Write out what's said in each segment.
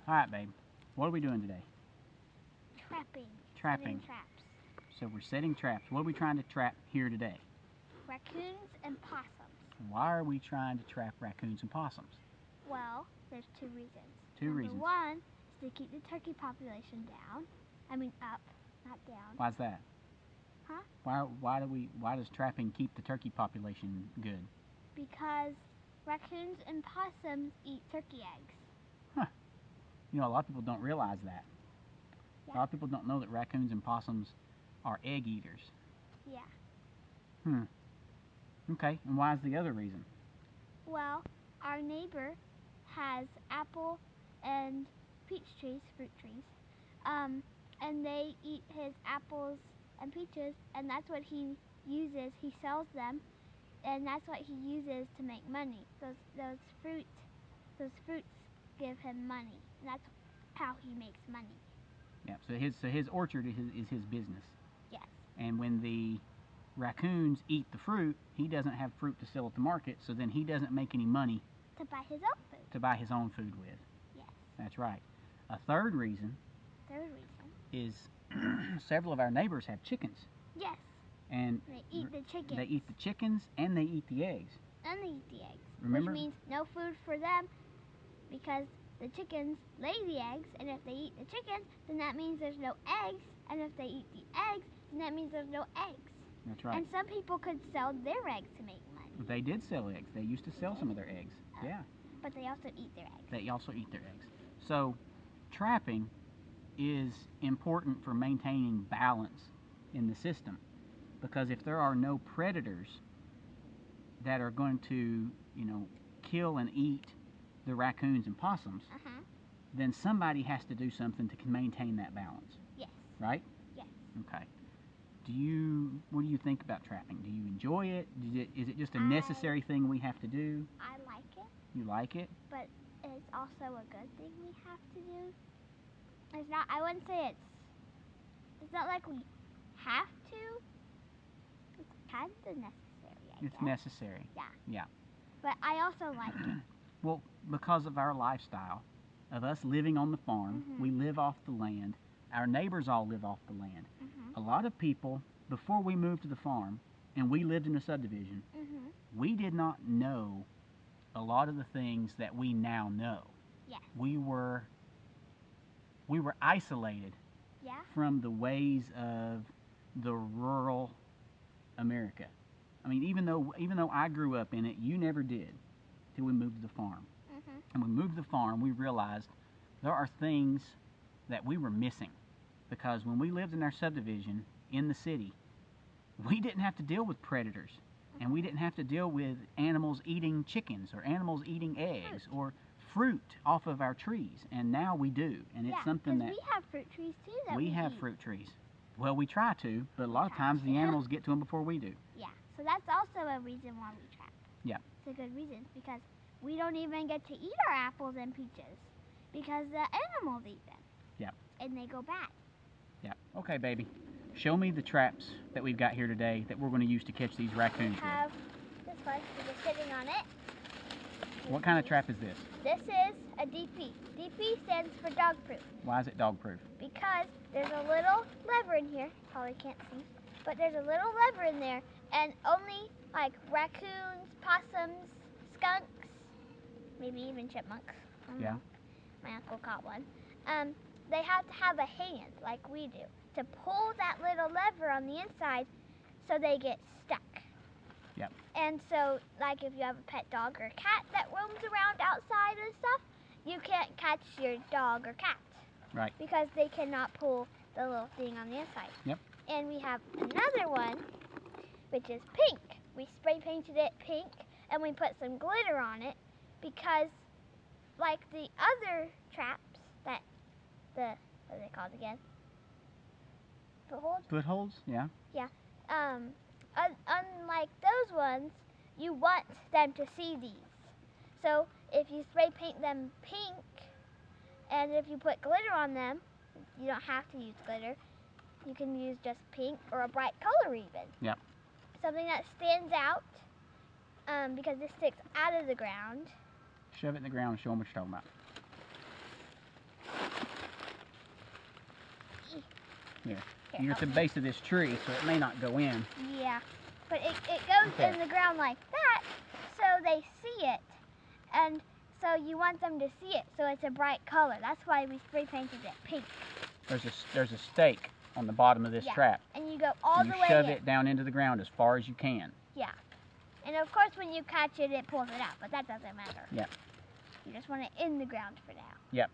All right, babe. What are we doing today? Trapping. Trapping. Setting traps. So we're setting traps. What are we trying to trap here today? Raccoons and possums. Why are we trying to trap raccoons and possums? Well, there's two reasons. Two reasons. Number one is to keep the turkey population down. I mean up, not down. Why's that? Huh? Why does trapping keep the turkey population good? Because raccoons and possums eat turkey eggs. You know, a lot of people don't realize that. Yeah. A lot of people don't know that raccoons and possums are egg eaters. Yeah. Okay, and why is the other reason? Well, our neighbor has apple and peach trees, fruit trees, and they eat his apples and peaches, and that's what he uses. He sells them, and that's what he uses to make money. Those fruits give him money, and that's how he makes money. Yeah, so his orchard is his business. Yes. And when the raccoons eat the fruit, he doesn't have fruit to sell at the market, so then he doesn't make any money To buy his own food. to buy his own food with. Yes. That's right. A third reason is several of our neighbors have chickens. Yes. And They eat the chickens. they eat the chickens and they eat the eggs. And they eat the eggs. Remember? Which means no food for them because the chickens lay the eggs, and if they eat the chickens, then that means there's no eggs, and if they eat the eggs, then that means there's no eggs. That's right. And some people could sell their eggs to make money. They did sell eggs. They used to sell some of their eggs. Yeah. But they also eat their eggs. They also eat their eggs. So trapping is important for maintaining balance in the system, because if there are no predators that are going to, kill and eat the raccoons and possums, then somebody has to do something to maintain that balance. Yes. Right? Yes. Okay. What do you think about trapping? Do you enjoy it? Is it just a necessary thing we have to do? I like it. You like it? But it's also a good thing we have to do. It's not, I wouldn't say it's not like we have to. It's kind of necessary, I guess. It's necessary. Yeah. Yeah. But I also like it. Well, because of our lifestyle, of us living on the farm, we live off the land. Our neighbors all live off the land. A lot of people, before we moved to the farm, and we lived in a subdivision, we did not know a lot of the things that we now know. Yes. We were isolated Yeah. from the ways of the rural America. I mean, even though I grew up in it, you never did till we moved to the farm. And when we moved to the farm, we realized there are things that we were missing, because when we lived in our subdivision in the city, we didn't have to deal with predators, and we didn't have to deal with animals eating chickens or animals eating eggs or fruit off of our trees, and now we do, and it's something that we have fruit trees too that we have eat. fruit trees. Well, we try to, but a lot of times the animals get to them before we do. Yeah, so that's also a reason why we trap. Yeah. It's a good reason, because we don't even get to eat our apples and peaches because the animals eat them. Yeah. And they go bad. Yeah. Okay, baby. Show me the traps that we've got here today that we're going to use to catch these raccoons We have this one, we're just sitting on it. with. What kind of trap is this? This is a DP. DP stands for dog proof, Why is it dog proof? because there's a little lever in here. Probably can't see, but there's a little lever in there, and only like raccoons, possums, skunks, maybe even chipmunks. I don't know. My uncle caught one. They have to have a hand like we do to pull that little lever on the inside so they get stuck. Yep. And so, like if you have a pet dog or a cat that roams around outside and stuff, you can't catch your dog or cat. Right. Because they cannot pull the little thing on the inside. Yep. And we have another one, which is pink. We spray painted it pink, and we put some glitter on it because, like the other traps that what are they called again? Footholds? Footholds? Yeah. Yeah. Unlike those ones, you want them to see these. So if you spray paint them pink, and if you put glitter on them, you don't have to use glitter. You can use just pink or a bright color even. Yep. Something that stands out, because this sticks out of the ground. Shove it in the ground and show them what you're talking about. Here. You're at the base of this tree, so it may not go in. Yeah, but it goes in the ground like that, so they see it. And so you want them to see it, so it's a bright color. That's why we spray painted it pink. There's a stake on the bottom of this trap. And you go all the way in. You shove it down into the ground as far as you can. Yeah. And of course when you catch it, it pulls it out, but that doesn't matter. Yeah. You just want it in the ground for now. Yep.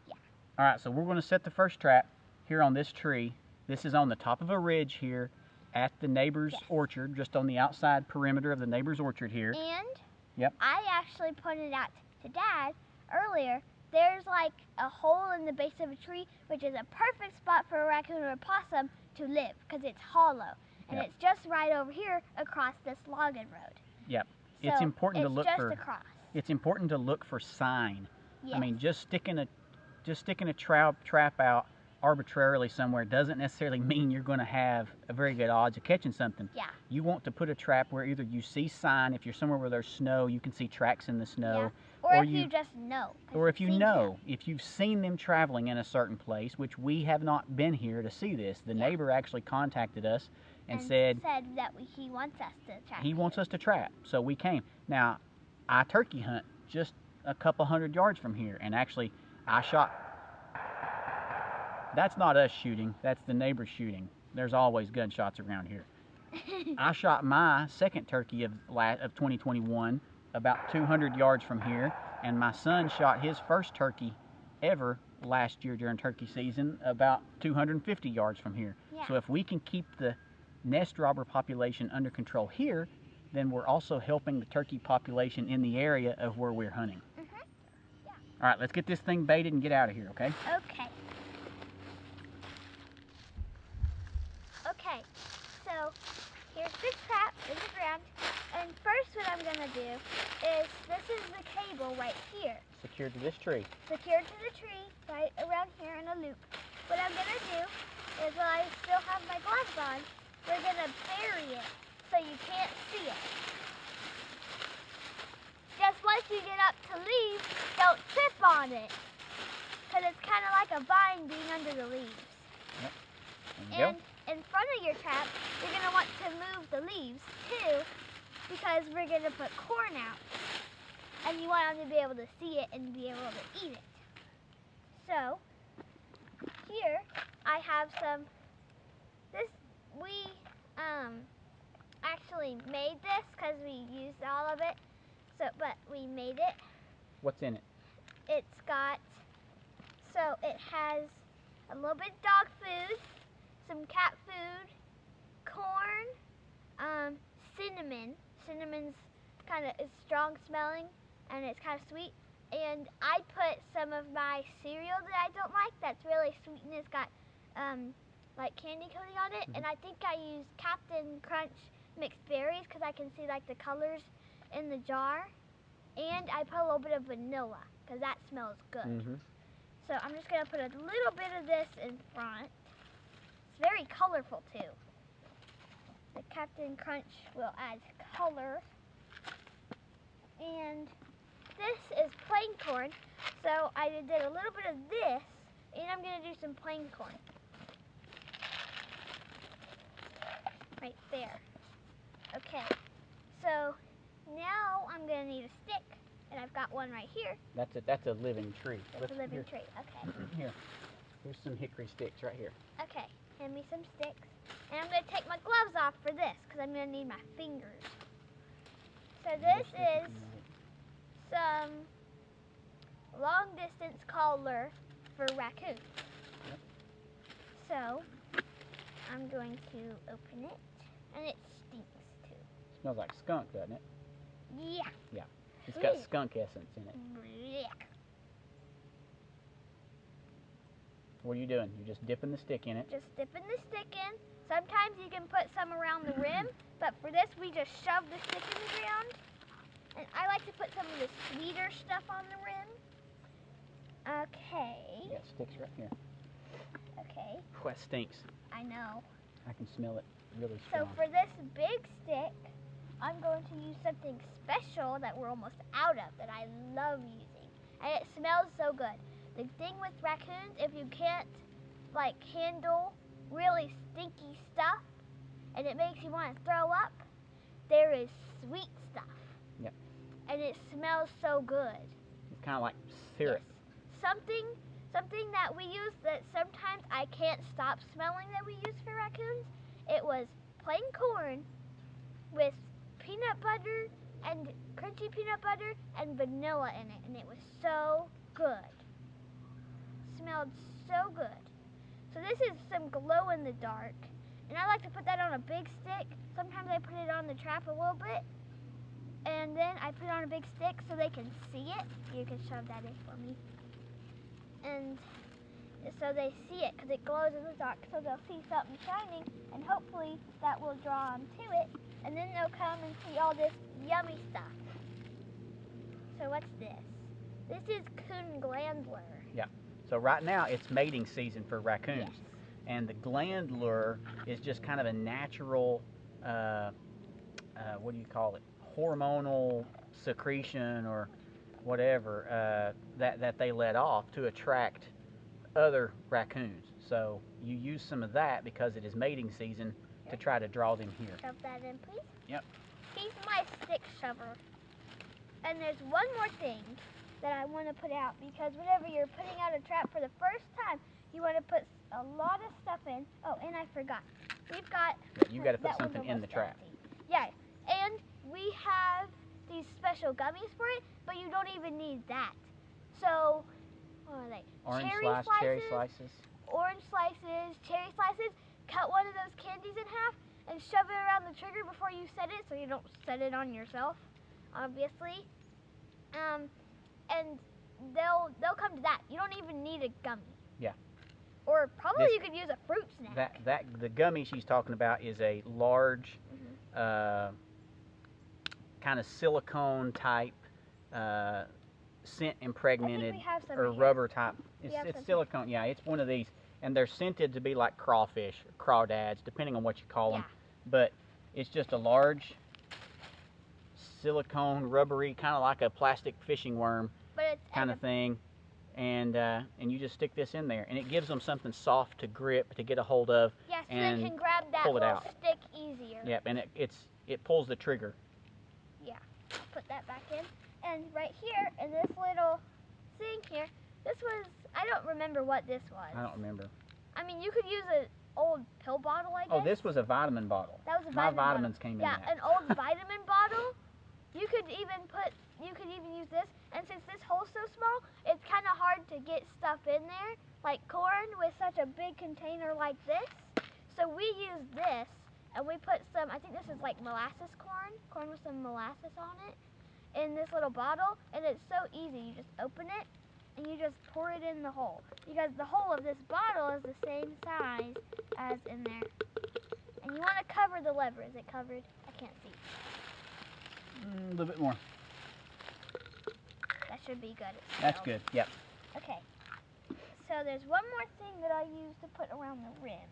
Yeah. All right, so we're going to set the first trap here on this tree. This is on the top of a ridge here at the neighbor's orchard, just on the outside perimeter of the neighbor's orchard here. And I actually pointed out to Dad earlier, there's like a hole in the base of a tree, which is a perfect spot for a raccoon or a possum to live, because it's hollow. And it's just right over here across this logging road. Yep. So it's important to look for across. It's important to look for sign. Yes. I mean, just sticking a trap out arbitrarily somewhere doesn't necessarily mean you're going to have a very good odds of catching something. Yeah. You want to put a trap where either you see sign, if you're somewhere where there's snow, you can see tracks in the snow. Yeah. Or if you just know. Or if you know, if you've seen them traveling in a certain place, which we have not been here to see this. The neighbor actually contacted us and said that he wants us to trap. He wants us to trap, so we came. Now, I turkey hunt just a couple 100 yards from here, and actually I shot. That's not us shooting, that's the neighbor shooting. There's always gunshots around here. I shot my second turkey of 2021 about 200 yards from here, and my son shot his first turkey ever last year during turkey season about 250 yards from here. Yeah. So if we can keep the nest robber population under control here, then we're also helping the turkey population in the area of where we're hunting. Yeah. All right, let's get this thing baited and get out of here, okay? Okay. Okay, so here's the trap in the ground, and first what I'm going to do is, this is the cable right here. Secured to this tree. Secured to the tree, right around here in a loop. What I'm going to do is, while I still have my gloves on, we're going to bury it so you can't see it. Just once you get up to leave, don't trip on it, because it's kind of like a vine being under the leaves. Yep. And in front of your trap, you're going to want to move the leaves too, because we're going to put corn out. And you want them to be able to see it and be able to eat it. So, here I have some, we actually made this because we used all of it. So, but we made it. What's in it? It has a little bit of dog food, some cat food, corn, cinnamon. Cinnamon's kind of is strong smelling and it's kind of sweet. And I put some of my cereal that I don't like that's really sweet and it's got like candy coating on it. And I think I used Captain Crunch mixed berries because I can see like the colors in the jar. And I put a little bit of vanilla because that smells good. So I'm just going to put a little bit of this in front. It's very colorful too. The Captain Crunch will add color. And this is plain corn. So I did a little bit of this, and I'm going to do some plain corn. Right there. Okay. So now I'm going to need a stick. And I've got one right here. That's a living tree. That's a living tree, okay. Here's some hickory sticks right here. Okay, hand me some sticks. And I'm going to take my gloves off for this, because I'm going to need my fingers. So this is some long distance collar for raccoons. Yep. So I'm going to open it, and it stinks too. Smells like skunk, doesn't it? Yeah. Yeah. It's got skunk essence in it. Yeah. What are you doing? You're just dipping the stick in it. Just dipping the stick in. Sometimes you can put some around the rim, but for this we just shove the stick in the ground. And I like to put some of the sweeter stuff on the rim. Okay. Yeah, sticks right here. Okay. That stinks. I know. I can smell it really strong. So for this big stick, I'm going to use something special that we're almost out of that I love using. And it smells so good. the thing with raccoons, if you can't like handle really stinky stuff and it makes you want to throw up, there is sweet stuff. Yep. And it smells so good. It's kind of like syrup. Yes. Something that we use that sometimes I can't stop smelling that we use for raccoons. It was plain corn with peanut butter and crunchy peanut butter and vanilla in it, and it was so good. Smelled so good. So this is some glow in the dark, and I like to put that on a big stick. Sometimes I put it on the trap a little bit, and then I put it on a big stick so they can see it. You can shove that in for me. And so they see it because it glows in the dark, so they'll see something shining, and hopefully that will draw them to it, and then they'll come and see all this yummy stuff. So what's this? This is coon glandler. Yeah. So right now it's mating season for raccoons. Yes. And the glandler is just kind of a natural, what do you call it? Hormonal secretion or whatever that they let off to attract other raccoons. So you use some of that because it is mating season to try to draw them here. Shove that in, please. Yep. He's my stick shover. And there's one more thing that I want to put out, because whenever you're putting out a trap for the first time, you want to put a lot of stuff in. Oh, and I forgot. We've got... Yeah, you got to put something in the trap. Yeah, and we have these special gummies for it, but you don't even need that. So, what are they? Orange cherry slices. Orange slices, cherry slices. Cut one of those candies in half and shove it around the trigger before you set it, so you don't set it on yourself, obviously. And they'll come to that. You don't even need a gummy. Yeah. Or probably you could use a fruit snack. The gummy she's talking about is a large, kind of silicone type, scent impregnated or rubber type. It's silicone. Yeah, it's one of these, and they're scented to be like crawfish, or crawdads, depending on what you call them. But it's just a large silicone, rubbery, kind of like a plastic fishing worm kind of thing. And you just stick this in there, and it gives them something soft to grip, to get a hold of, so and they can grab that pull it little out. stick easier. Yep, and it pulls the trigger. Yeah, put that back in. And right here, in this little thing here, this was, I don't remember what this was. I don't remember. I mean, you could use an old pill bottle, I guess. Oh, this was a vitamin bottle. That was a My vitamin vitamins bottle. came in that. Yeah, an old vitamin bottle. You could even use this, and since this hole's so small, it's kind of hard to get stuff in there, like corn with such a big container like this. So we use this, and we put some, I think this is like molasses corn with some molasses on it, in this little bottle, and it's so easy. You just open it, and you just pour it in the hole, because the hole of this bottle is the same size as in there. And you want to cover the lever. Is it covered? I can't see. A little bit more. That should be good. That's good. Yep. Okay. So there's one more thing that I use to put around the rim.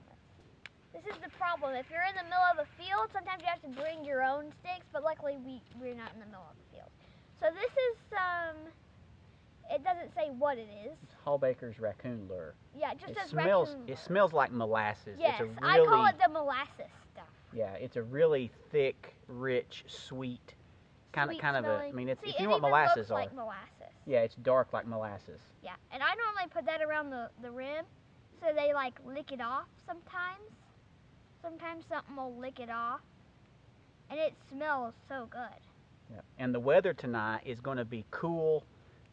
This is the problem. If you're in the middle of a field, sometimes you have to bring your own sticks, but luckily we're not in the middle of the field. So this is it doesn't say what it is. It's Hallbaker's raccoon lure. Yeah, it just says smells. raccoon It lure. smells like molasses. Yes, It's a I really, call it the molasses stuff. Yeah, it's a really thick, rich, sweet, kind of a. I mean, it's, See, if you know what molasses are. Like molasses. Yeah, it's dark like molasses. Yeah, and I normally put that around the rim, so they like lick it off sometimes. Sometimes something will lick it off, and it smells so good. Yeah. And the weather tonight is going to be cool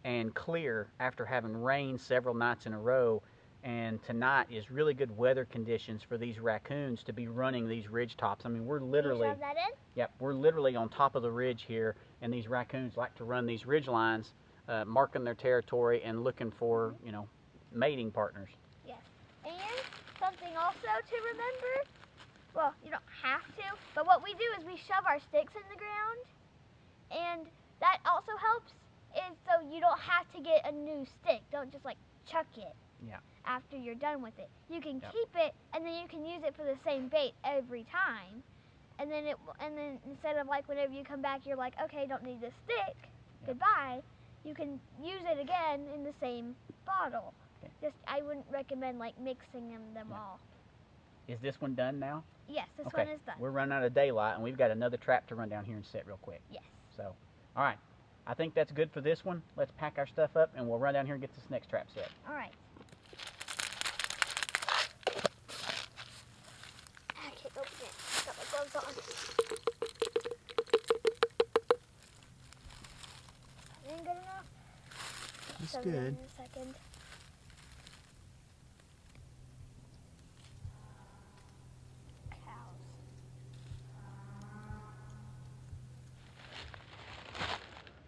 and clear after having rained several nights in a row. And tonight is really good weather conditions for these raccoons to be running these ridge tops. I mean, we're literally. Can you shove that in? Yep, we're literally on top of the ridge here, and these raccoons like to run these ridge lines, marking their territory and looking for, mating partners. Yes. And something also to remember. Well, you don't have to, but what we do is we shove our sticks in the ground, and that also helps is so you don't have to get a new stick. Don't just like chuck it after you're done with it. You can keep it, and then you can use it for the same bait every time. And then instead of like whenever you come back, you're like, okay, don't need this stick, goodbye. you can use it again in the same bottle. Okay. Just I wouldn't recommend like mixing them Yeah. all. Is this one done now? Yes, this Okay. one is done. We're running out of daylight, and we've got another trap to run down here and set real quick. Yes. So, all right. I think that's good for this one. Let's pack our stuff up, and we'll run down here and get this next trap set. All right. I can't open it. Got my gloves on. That ain't good enough. That's Shove it in good. in a second. Cows.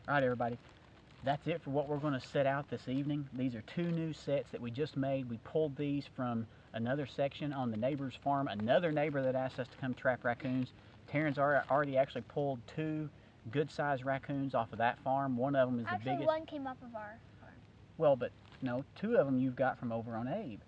All right, everybody. That's it for what we're going to set out this evening. These are 2 new sets that we just made. We pulled these from another section on the neighbor's farm. Another neighbor that asked us to come trap raccoons. Taryn's already actually pulled 2 good-sized raccoons off of that farm. One of them is the biggest. Actually, one came off of our farm. Well, but no, 2 of them you've got from over on Abe.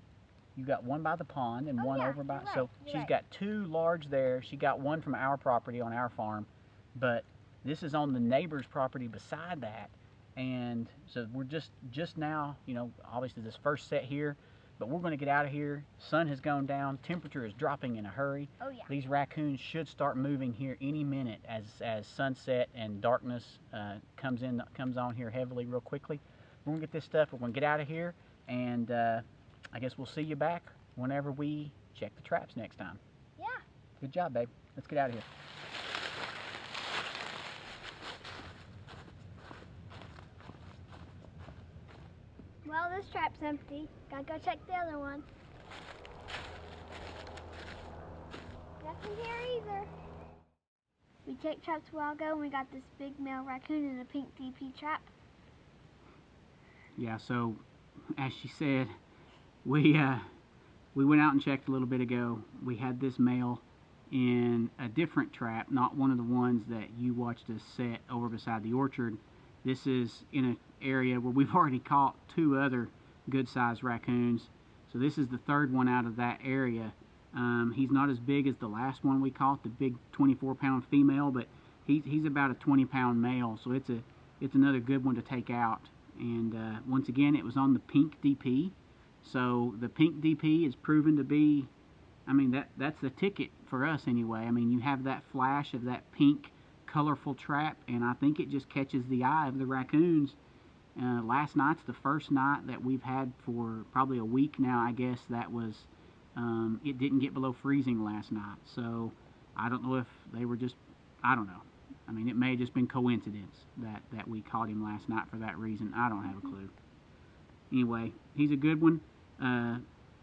You got one by the pond and one yeah, over by. you're right, So you're she's right. got 2 large there. She got one from our property on our farm, but this is on the neighbor's property beside that. And so we're just now, you know, obviously this first set here, but we're going to get out of here. Sun has gone down. Temperature is dropping in a hurry. Oh yeah. These raccoons should start moving here any minute as sunset and darkness comes on here heavily real quickly. We're going to get this stuff. We're going to get out of here, and I guess we'll see you back whenever we check the traps next time. Yeah. Good job, babe. Let's get out of here. Well, this trap's empty. Gotta go check the other one. Nothing here either. We checked traps a while ago and we got this big male raccoon in a pink DP trap. Yeah, so as she said, we went out and checked a little bit ago. We had this male in a different trap, not one of the ones that you watched us set over beside the orchard. This is in an area where we've already caught 2 other good-sized raccoons. So this is the 3rd one out of that area. He's not as big as the last one we caught, the big 24-pound female, but he's about a 20-pound male. So it's another good one to take out. And once again, it was on the pink DP. So the pink DP is proven to be, I mean, that's the ticket for us anyway. I mean, you have that flash of that pink colorful trap, and I think it just catches the eye of the raccoons. Last night's the first night that we've had for probably a week now, I guess, that was, it didn't get below freezing last night. So I don't know if they were just, I don't know. I mean, it may have just been coincidence that we caught him last night for that reason. I don't have a clue. Anyway, he's a good one.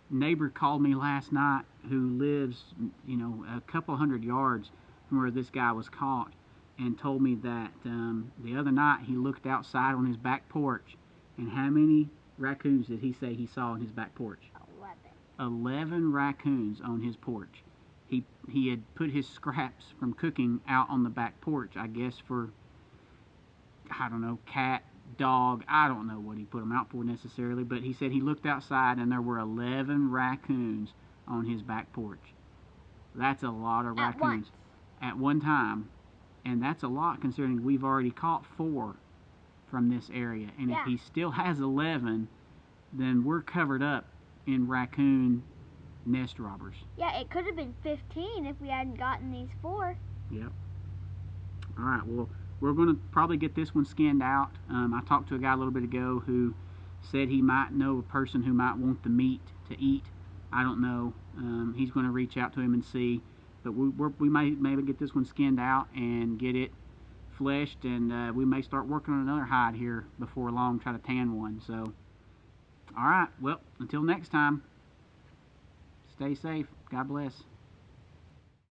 Neighbor called me last night who lives, you know, a couple hundred yards from where this guy was caught, and told me that the other night he looked outside on his back porch, and how many raccoons did he say he saw on his back porch? 11 raccoons on his porch. He had put his scraps from cooking out on the back porch, I guess for, I don't know, cat, dog, I don't know what he put them out for necessarily, but he said he looked outside and there were 11 raccoons on his back porch. That's a lot of raccoons at one time, and that's a lot considering we've already caught 4 from this area, and if he still has 11, then we're covered up in raccoon nest robbers. Yeah, it could have been 15 if we hadn't gotten these 4. Yep. All right, well, we're going to probably get this one skinned out. I talked to a guy a little bit ago who said he might know a person who might want the meat to eat. I don't know. He's going to reach out to him and see. But we might maybe get this one skinned out and get it fleshed, and we may start working on another hide here before long, try to tan one. So, all right, well, until next time, stay safe. God bless.